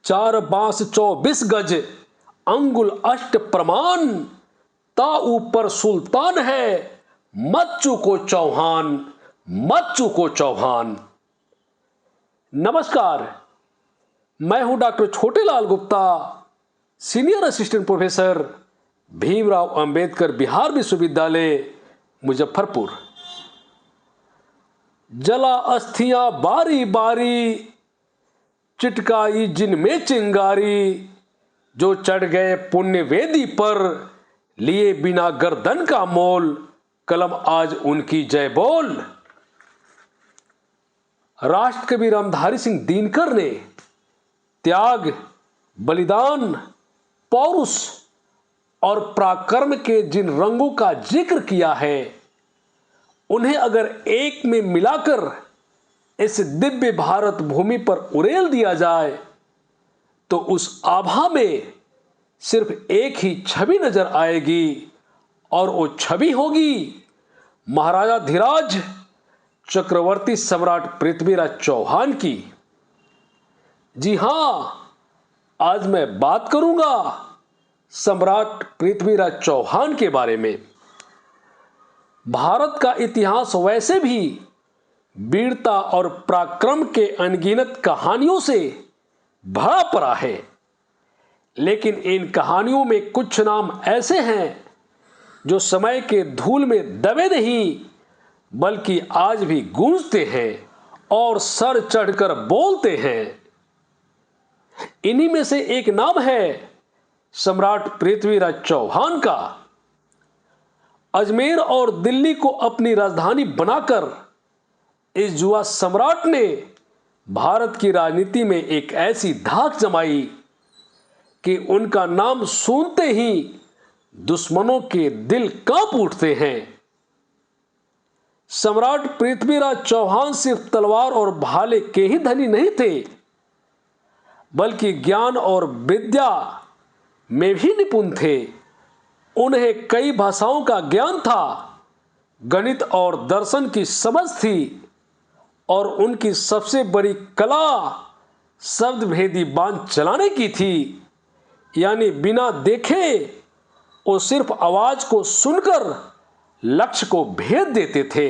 चार बांस 24 गज अंगुल अष्ट प्रमाण, ता ऊपर सुल्तान है मत चूको चौहान, मत चूको चौहान। नमस्कार, मैं हूं doctor Chhotelal Gupta, senior assistant professor, Bhimrao Ambedkar Bihar विश्वविद्यालय, मुजफ्फरपुर। जला अस्थियां बारी बारी, चिटकाई जिनमें चिंगारी, जो चढ़ गए पुण्य वेदी पर, लिए बिना गर्दन का मोल, कलम आज उनकी जय बोल। राष्ट्रकवि रामधारी सिंह दिनकर ने त्याग, बलिदान, पौरुष और पराक्रम के जिन रंगों का जिक्र किया है, उन्हें अगर एक में मिलाकर इस दिव्य भारत भूमि पर उड़ेल दिया जाए तो उस आभा में सिर्फ एक ही छवि नजर आएगी, और वो छवि होगी महाराजा धीराज चक्रवर्ती सम्राट पृथ्वीराज चौहान की। जी हां, आज मैं बात करूंगा सम्राट पृथ्वीराज चौहान के बारे में। भारत का इतिहास वैसे भी वीरता और पराक्रम के अनगिनत कहानियों से भरा पड़ा है, लेकिन इन कहानियों में कुछ नाम ऐसे हैं जो समय के धूल में दबे नहीं, बल्कि आज भी गूंजते हैं और सर चढ़कर बोलते हैं। इन्हीं में से एक नाम है सम्राट पृथ्वीराज चौहान का। अजमेर और दिल्ली को अपनी राजधानी बनाकर इस युवा सम्राट ने भारत की राजनीति में एक ऐसी धाक जमाई कि उनका नाम सुनते ही दुश्मनों के दिल कांप उठते हैं। सम्राट पृथ्वीराज चौहान सिर्फ तलवार और भाले के ही धनी नहीं थे, बल्कि ज्ञान और विद्या में भी निपुण थे। उन्हें कई भाषाओं का ज्ञान था, गणित और दर्शन की समझ थी, और उनकी सबसे बड़ी कला शब्द भेदी बाण चलाने की थी। यानी बिना देखे वो सिर्फ आवाज को सुनकर लक्ष्य को भेद देते थे।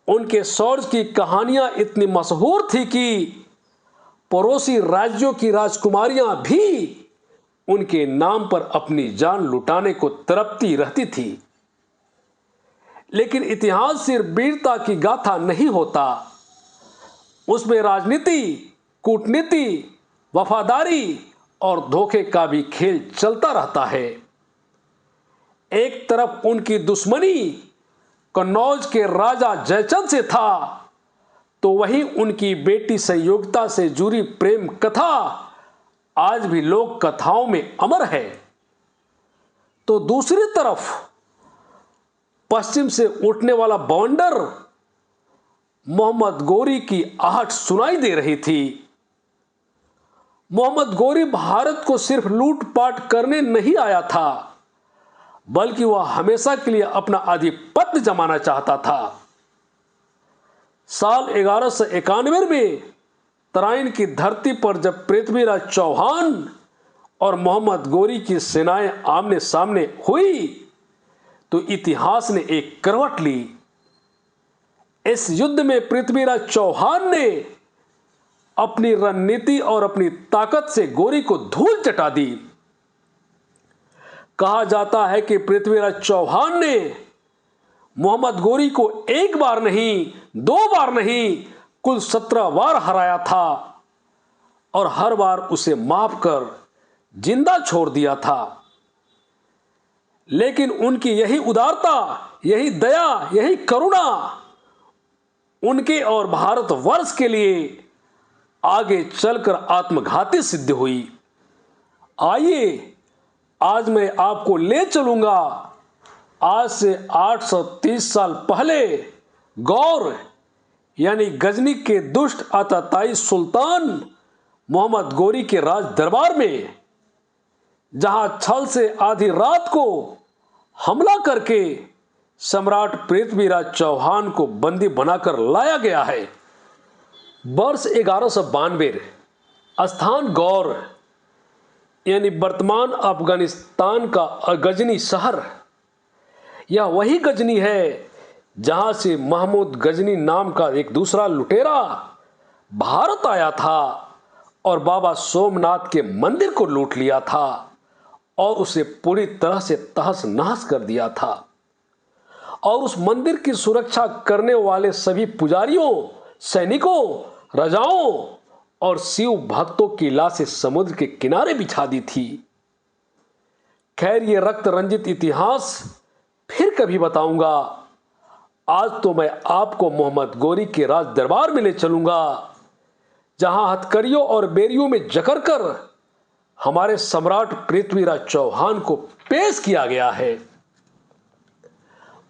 उनके शौर्य की कहानियां इतनी मशहूर थी कि पड़ोसी राज्यों की राजकुमारियां भी उनके नाम पर अपनी जान लुटाने को तड़पती रहती थी। लेकिन इतिहास सिर्फ वीरता की गाथा नहीं होता, उसमें राजनीति, कूटनीति, वफादारी और धोखे का भी खेल चलता रहता है। एक तरफ उनकी दुश्मनी कन्नौज के राजा जयचंद से था, तो वहीं उनकी बेटी संयोगिता से जुड़ी प्रेम कथा आज भी लोक कथाओं में अमर है। तो दूसरी तरफ पश्चिम से उठने वाला बवंडर मोहम्मद गोरी की आहट सुनाई दे रही थी। मोहम्मद गोरी भारत को सिर्फ लूटपाट करने नहीं आया था, बल्कि वह हमेशा के लिए अपना आधिपत्य जमाना चाहता था। साल 1191 में तराइन की धरती पर जब पृथ्वीराज चौहान और मोहम्मद गोरी की सेनाएं आमने सामने हुई, तो इतिहास ने एक करवट ली। इस युद्ध में पृथ्वीराज चौहान ने अपनी रणनीति और अपनी ताकत से गोरी को धूल चटा दी। कहा जाता है कि पृथ्वीराज चौहान ने मोहम्मद गोरी को एक बार नहीं, दो बार नहीं, कुल 17 बार हराया था, और हर बार उसे माफ कर जिंदा छोड़ दिया था। लेकिन उनकी यही उदारता, यही दया, यही करुणा उनके और भारतवर्ष के लिए आगे चलकर आत्मघाती सिद्ध हुई। आइए आज मैं आपको ले चलूंगा आज से 830 साल पहले गौर यानी गजनी के दुष्ट आताताई सुल्तान मोहम्मद गोरी के राज दरबार में, जहां छल से आधी रात को हमला करके सम्राट पृथ्वीराज चौहान को बंदी बनाकर लाया गया है। वर्ष 1192 स्थान गौर यानी वर्तमान अफगानिस्तान का गजनी शहर, यह वही गजनी है जहां से महमूद गजनी नाम का एक दूसरा लुटेरा भारत आया था और बाबा सोमनाथ के मंदिर को लूट लिया था और उसे पूरी तरह से तहस नहस कर दिया था। और उस मंदिर की सुरक्षा करने वाले सभी पुजारियों, सैनिकों, राजाओं और शिव भक्तों की लाशें समुद्र के किनारे बिछा दी थी। खैर, ये रक्त रंजित इतिहास फिर कभी बताऊंगा। आज तो मैं आपको मोहम्मद गोरी के राज दरबार में ले चलूंगा, जहां हथकरियों और बेरियों में जकड़ कर हमारे सम्राट पृथ्वीराज चौहान को पेश किया गया है।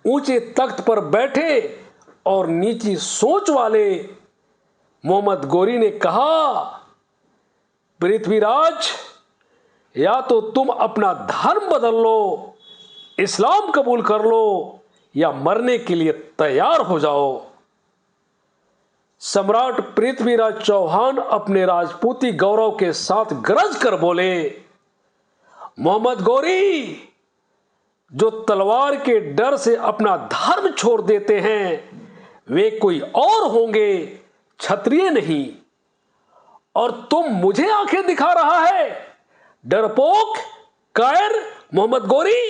ऊंचे तख्त पर बैठे और नीची सोच वाले मोहम्मद गोरी ने कहा, पृथ्वीराज, या तो तुम अपना धर्म बदल लो, इस्लाम कबूल कर लो, या मरने के लिए तैयार हो जाओ। सम्राट पृथ्वीराज चौहान अपने राजपूती गौरव के साथ गरज कर बोले, मोहम्मद गोरी, जो तलवार के डर से अपना धर्म छोड़ देते हैं वे कोई और होंगे, क्षत्रिय नहीं। और तुम मुझे आंखें दिखा रहा है, डरपोक, कायर मोहम्मद गोरी।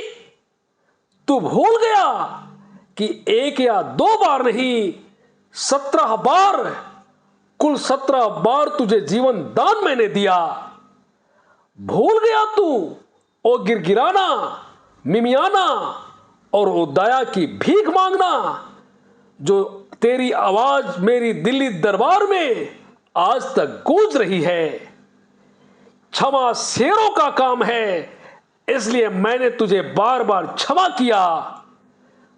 तू भूल गया कि एक या 2 बार नहीं, 17 बार, कुल 17 बार तुझे जीवन दान मैंने दिया। भूल गया तू ओ गिरगिराना, मिमियाना और ओ दया की भीख मांगना, जो तेरी आवाज मेरी दिल्ली दरबार में आज तक गूंज रही है। क्षमा शेरों का काम है, इसलिए मैंने तुझे बार बार क्षमा किया।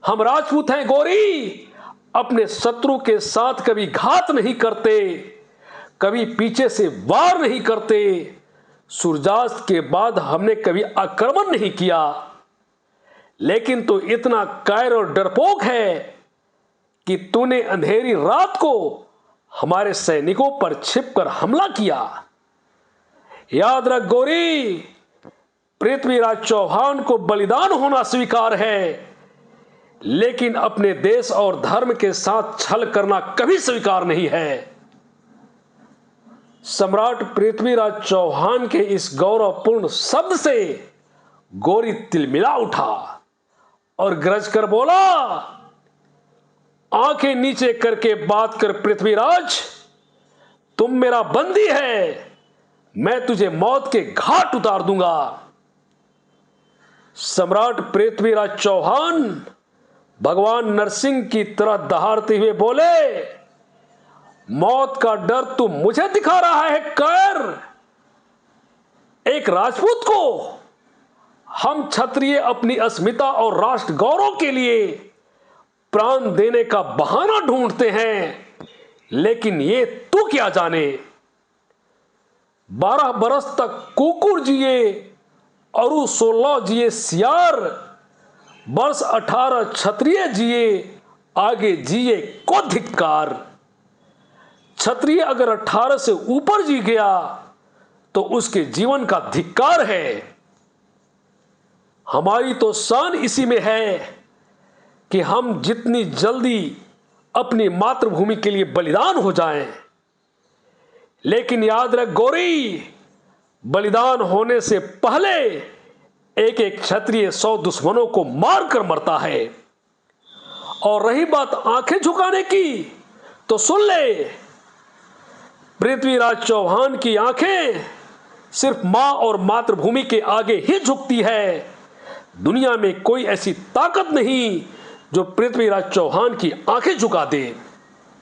हम राजपूत हैं गोरी, अपने शत्रु के साथ कभी घात नहीं करते, कभी पीछे से वार नहीं करते। सूर्यास्त के बाद हमने कभी आक्रमण नहीं किया। लेकिन तू इतना कायर और डरपोक है कि तूने अंधेरी रात को हमारे सैनिकों पर छिपकर हमला किया। याद रख गोरी, पृथ्वीराज चौहान को बलिदान होना स्वीकार है, लेकिन अपने देश और धर्म के साथ छल करना कभी स्वीकार नहीं है। सम्राट पृथ्वीराज चौहान के इस गौरवपूर्ण शब्द से गोरी तिलमिला उठा और गरज कर बोला, आंखें नीचे करके बात कर पृथ्वीराज, तुम मेरा बंदी है, मैं तुझे मौत के घाट उतार दूंगा। सम्राट पृथ्वीराज चौहान भगवान नरसिंह की तरह दहाड़ते हुए बोले, मौत का डर तू मुझे दिखा रहा है कर। एक राजपूत को हम क्षत्रिय अपनी अस्मिता और राष्ट्र गौरव के लिए प्राण देने का बहाना ढूंढते हैं, लेकिन ये तू क्या जाने। 12 बरस तक कुकुर जिए और 16 जिए सियार, वर्ष 18 क्षत्रिय जिए, आगे जिए को धिक्कार। क्षत्रिय अगर 18 से ऊपर जी गया तो उसके जीवन का धिक्कार है। हमारी तो शान इसी में है कि हम जितनी जल्दी अपनी मातृभूमि के लिए बलिदान हो जाएं। लेकिन याद रख गोरी, बलिदान होने से पहले एक एक क्षत्रिय 100 दुश्मनों को मार कर मरता है। और रही बात आंखें झुकाने की, तो सुन ले, पृथ्वीराज चौहान की आंखें सिर्फ मां और मातृभूमि के आगे ही झुकती है। दुनिया में कोई ऐसी ताकत नहीं जो पृथ्वीराज चौहान की आंखें झुका दे।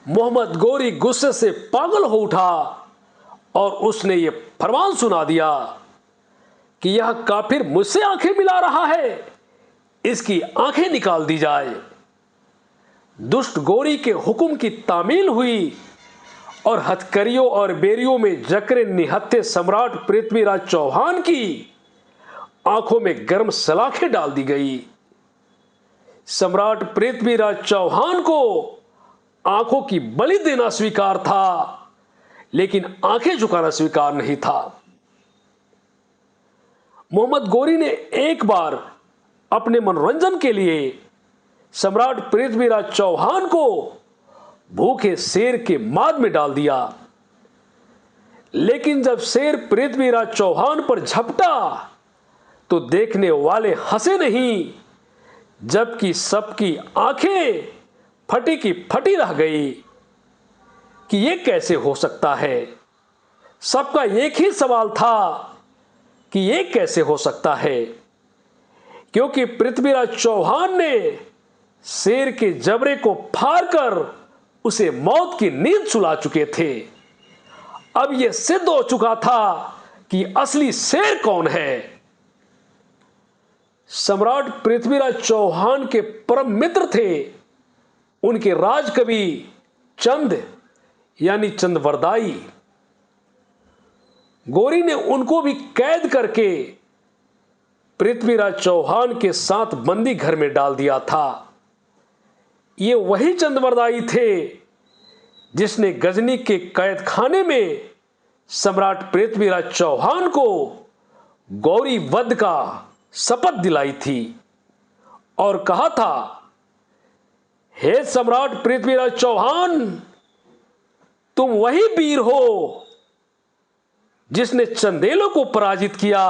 मोहम्मद गोरी गुस्से से पागल हो उठा और उसने ये फरमान सुना दिया कि यह काफिर मुझसे आंखें मिला रहा है, इसकी आंखें निकाल दी जाए। दुष्ट गोरी के हुक्म की तामील हुई और हथकरियों और बेरियों में जकरे निहत्थे सम्राट पृथ्वीराज चौहान की आंखों में गर्म सलाखें डाल दी गई। सम्राट पृथ्वीराज चौहान को आंखों की बलि देना स्वीकार था, लेकिन आंखें झुकाना स्वीकार नहीं था। मोहम्मद गौरी ने एक बार अपने मनोरंजन के लिए सम्राट पृथ्वीराज चौहान को भूखे शेर के माद में डाल दिया, लेकिन जब शेर पृथ्वीराज चौहान पर झपटा तो देखने वाले हंसे नहीं, जबकि सबकी आंखें फटी की फटी रह गई कि यह कैसे हो सकता है। सबका एक ही सवाल था कि यह कैसे हो सकता है, क्योंकि पृथ्वीराज चौहान ने शेर के जबड़े को फाड़कर उसे मौत की नींद सुला चुके थे। अब यह सिद्ध हो चुका था कि असली शेर कौन है। सम्राट पृथ्वीराज चौहान के परम मित्र थे उनके राजकवि चंद यानी चंदवरदाई। गौरी ने उनको भी कैद करके पृथ्वीराज चौहान के साथ बंदी घर में डाल दिया था। ये वही चंदवरदाई थे जिसने गजनी के कैद खाने में सम्राट पृथ्वीराज चौहान को गौरी वध का शपथ दिलाई थी और कहा था, हे सम्राट पृथ्वीराज चौहान, तुम वही वीर हो जिसने चंदेलों को पराजित किया।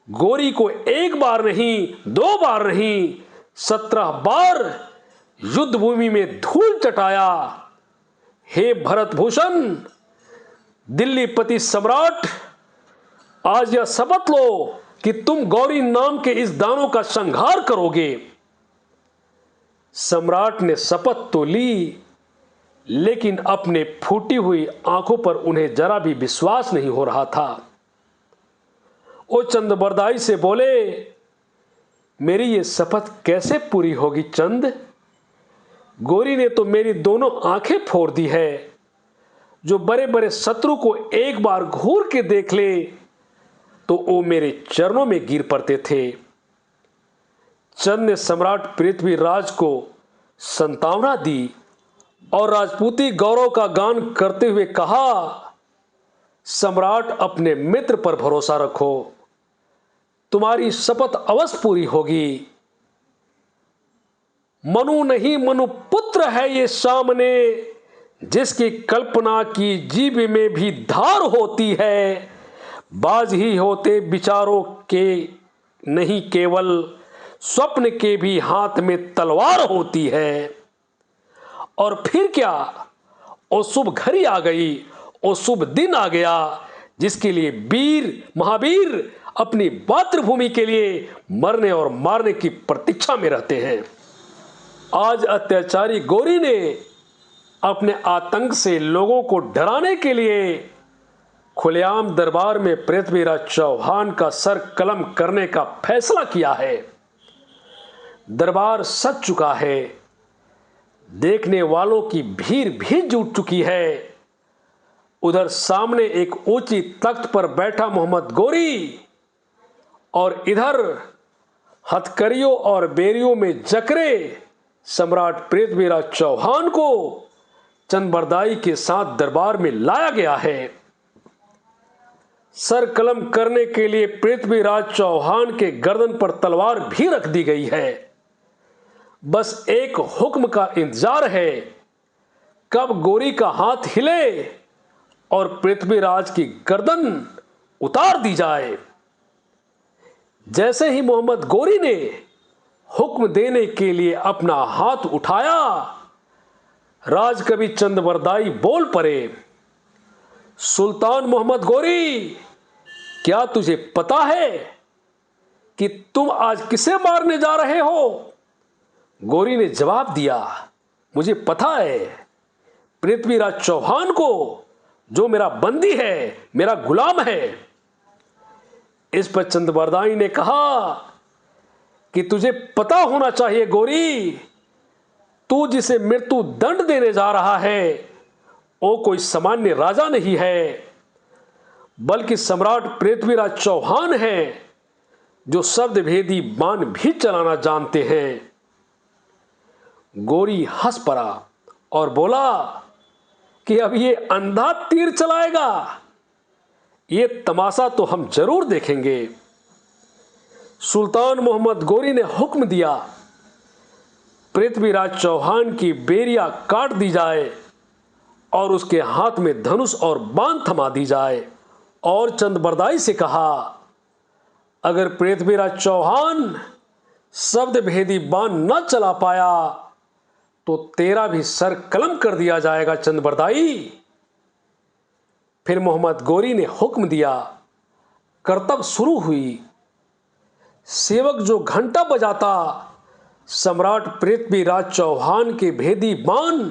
गौरी को एक बार नहीं, 2 बार नहीं, 17 बार युद्ध भूमि में धूल चटाया। हे भरत भूषण, दिल्लीपति सम्राट, आज यह शपथ लो कि तुम गौरी नाम के इस दानव का संहार करोगे। सम्राट ने शपथ तो ली, लेकिन अपने फूटी हुई आंखों पर उन्हें जरा भी विश्वास नहीं हो रहा था। वो चंदबरदाई से बोले, मेरी ये शपथ कैसे पूरी होगी चंद? गौरी ने तो मेरी दोनों आंखें फोड़ दी है। जो बड़े बड़े शत्रु को एक बार घूर के देख ले तो वो मेरे चरणों में गिर पड़ते थे। चंद ने सम्राट पृथ्वीराज को संतावना दी और राजपूती गौरव का गान करते हुए कहा, सम्राट अपने मित्र पर भरोसा रखो, तुम्हारी शपथ अवश्य पूरी होगी। मनु नहीं मनु पुत्र है ये सामने, जिसकी कल्पना की जीभ में भी धार होती है। बाज ही होते विचारों के नहीं, केवल स्वप्न के भी हाथ में तलवार होती है। और फिर क्या, वो शुभ घड़ी आ गई, वो शुभ दिन आ गया जिसके लिए वीर महावीर अपनी मातृभूमि के लिए मरने और मारने की प्रतीक्षा में रहते हैं। आज अत्याचारी गौरी ने अपने आतंक से लोगों को डराने के लिए खुलेआम दरबार में पृथ्वीराज चौहान का सर कलम करने का फैसला किया है। दरबार सज चुका है, देखने वालों की भीड़ भी जुट चुकी है। उधर सामने एक ऊंची तख्त पर बैठा मोहम्मद गौरी और इधर हथकड़ियों और बेरियों में जकरे सम्राट पृथ्वीराज चौहान को चंदबरदाई के साथ दरबार में लाया गया है। सर कलम करने के लिए पृथ्वीराज चौहान के गर्दन पर तलवार भी रख दी गई है। बस एक हुक्म का इंतजार है, कब गौरी का हाथ हिले और पृथ्वीराज की गर्दन उतार दी जाए। जैसे ही मोहम्मद गौरी ने हुक्म देने के लिए अपना हाथ उठाया, राजकवि चंदबरदाई बोल पड़े, सुल्तान मोहम्मद गौरी, क्या तुझे पता है कि तुम आज किसे मारने जा रहे हो? गौरी ने जवाब दिया, मुझे पता है, पृथ्वीराज चौहान को, जो मेरा बंदी है, मेरा गुलाम है। इस पर चंदबरदाई ने कहा कि तुझे पता होना चाहिए गौरी, तू जिसे मृत्यु दंड देने जा रहा है वो कोई सामान्य राजा नहीं है, बल्कि सम्राट पृथ्वीराज चौहान है, जो शब्द भेदी बाण भी चलाना जानते हैं। गौरी हंस पड़ा और बोला, कि अब ये अंधा तीर चलाएगा। ये तमाशा तो हम जरूर देखेंगे। सुल्तान मोहम्मद गोरी ने हुक्म दिया, पृथ्वीराज चौहान की बेरिया काट दी जाए और उसके हाथ में धनुष और बाण थमा दी जाए, और चंदबरदाई से कहा, अगर पृथ्वीराज चौहान शब्द भेदी बाण न चला पाया तो तेरा भी सर कलम कर दिया जाएगा चंदबरदाई। फिर मोहम्मद गोरी ने हुक्म दिया, करतब शुरू हुई। सेवक जो घंटा बजाता, सम्राट पृथ्वीराज चौहान के भेदी बाण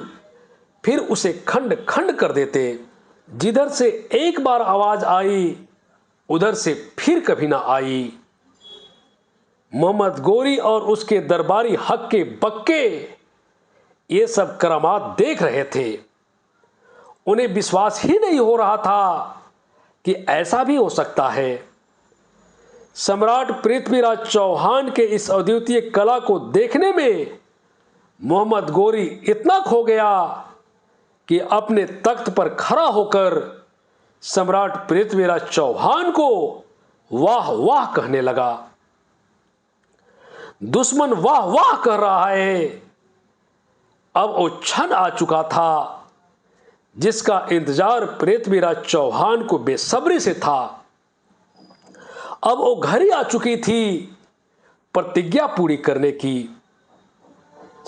फिर उसे खंड खंड कर देते। जिधर से एक बार आवाज आई उधर से फिर कभी ना आई। मोहम्मद गोरी और उसके दरबारी हक्के बक्के ये सब करामात देख रहे थे। उन्हें विश्वास ही नहीं हो रहा था कि ऐसा भी हो सकता है। सम्राट पृथ्वीराज चौहान के इस अद्वितीय कला को देखने में मोहम्मद गोरी इतना खो गया कि अपने तख्त पर खड़ा होकर सम्राट पृथ्वीराज चौहान को वाह वाह कहने लगा। दुश्मन वाह वाह कह रहा है। अब वो क्षण आ चुका था जिसका इंतजार पृथ्वीराज चौहान को बेसब्री से था। अब वो घड़ी आ चुकी थी प्रतिज्ञा पूरी करने की।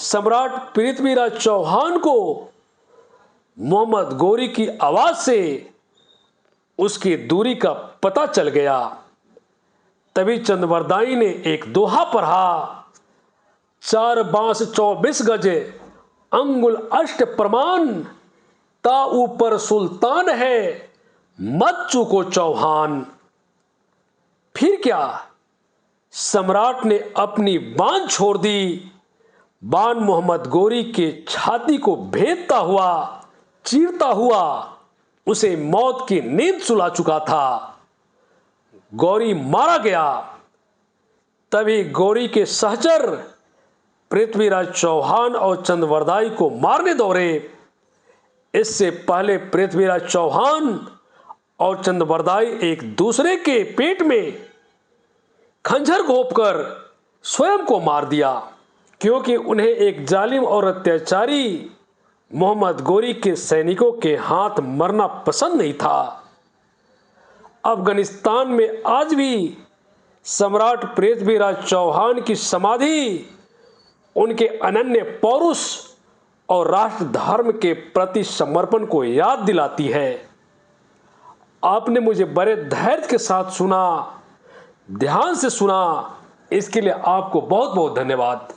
सम्राट पृथ्वीराज चौहान को मोहम्मद गोरी की आवाज से उसकी दूरी का पता चल गया। तभी चंदबरदाई ने एक दोहा पढ़ा, 4 बांस 24 गज अंगुल अष्ट प्रमाण, ता ऊपर सुल्तान है मत चूको चौहान। फिर क्या, सम्राट ने अपनी बाण छोड़ दी। बाण मोहम्मद गोरी के छाती को भेदता हुआ, चीरता हुआ उसे मौत की नींद सुला चुका था। गौरी मारा गया। तभी गौरी के सहचर पृथ्वीराज चौहान और चंदबरदाई को मारने दौड़े। इससे पहले पृथ्वीराज चौहान और चंदबरदाई एक दूसरे के पेट में खंजर घोंपकर स्वयं को मार दिया, क्योंकि उन्हें एक जालिम और अत्याचारी मोहम्मद गोरी के सैनिकों के हाथ मरना पसंद नहीं था। अफगानिस्तान में आज भी सम्राट पृथ्वीराज चौहान की समाधि उनके अनन्य पौरुष और राष्ट्र धर्म के प्रति समर्पण को याद दिलाती है। आपने मुझे बड़े धैर्य के साथ सुना, ध्यान से सुना, इसके लिए आपको बहुत बहुत धन्यवाद।